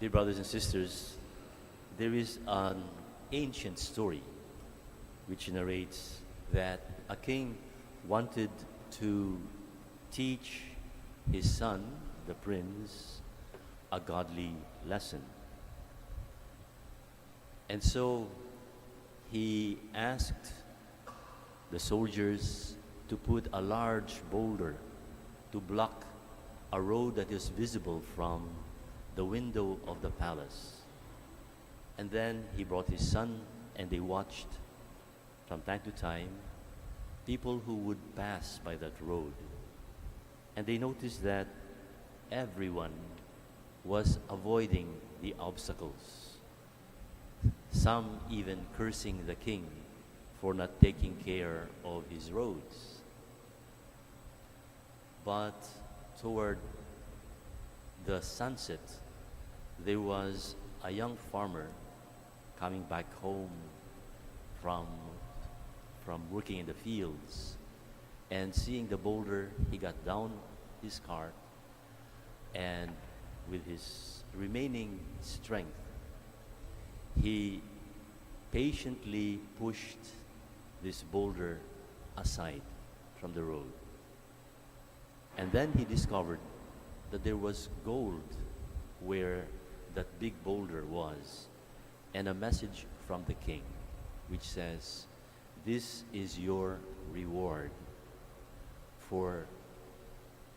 Dear brothers and sisters, there is an ancient story which narrates that a king wanted to teach his son, the prince, a godly lesson. And so he asked the soldiers to put a large boulder to block a road that is visible from the window of the palace. And then he brought his son, and they watched from time to time people who would pass by that road. And they noticed that everyone was avoiding the obstacles, some even cursing the king for not taking care of his roads. But toward the sunset, there was a young farmer coming back home from working in the fields, and seeing the boulder, he got down his cart, and with his remaining strength, he patiently pushed this boulder aside from the road. And then he discovered that there was gold where that big boulder was, and a message from the king which says, "This is your reward for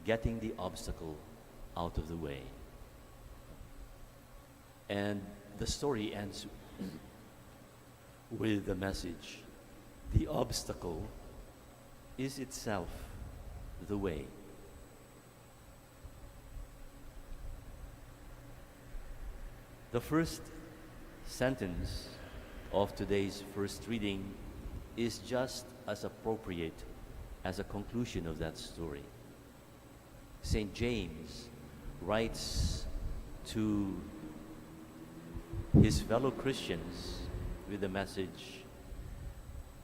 getting the obstacle out of the way." And the story ends with the message, "The obstacle is itself the way." The first sentence of today's first reading is just as appropriate as a conclusion of that story. St. James writes to his fellow Christians with the message,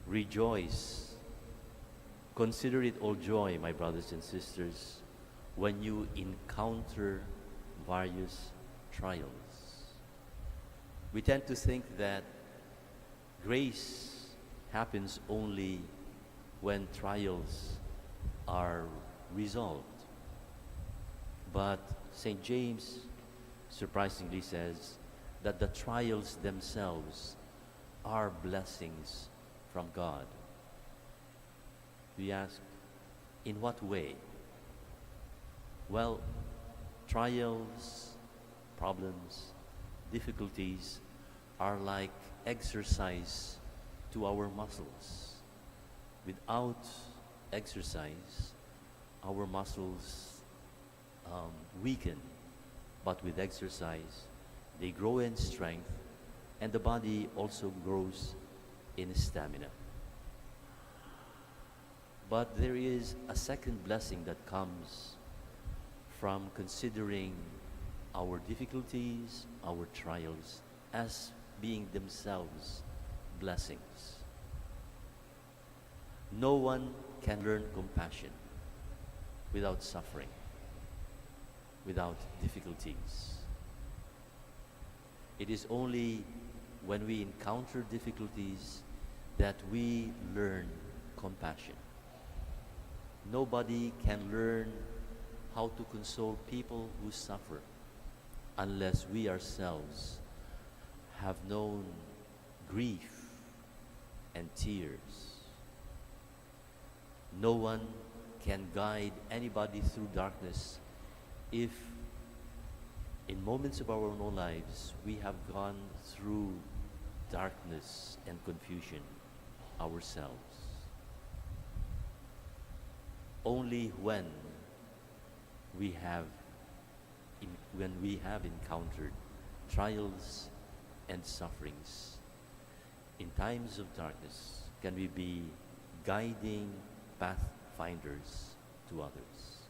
"Rejoice. Consider it all joy, my brothers and sisters, when you encounter various trials." We tend to think that grace happens only when trials are resolved. But St. James surprisingly says that the trials themselves are blessings from God. We ask, in what way? Well, trials, problems, difficulties are like exercise to our muscles. Without exercise, our muscles weaken, but with exercise, they grow in strength, and the body also grows in stamina. But there is a second blessing that comes from considering our difficulties, our trials, as being themselves blessings. No one can learn compassion without suffering, without difficulties. It is only when we encounter difficulties that we learn compassion. Nobody can learn how to console people who suffer unless we ourselves have known grief and tears. No one can guide anybody through darkness if in moments of our own lives we have gone through darkness and confusion ourselves. Only when we have encountered trials and sufferings in times of darkness can we be guiding pathfinders to others.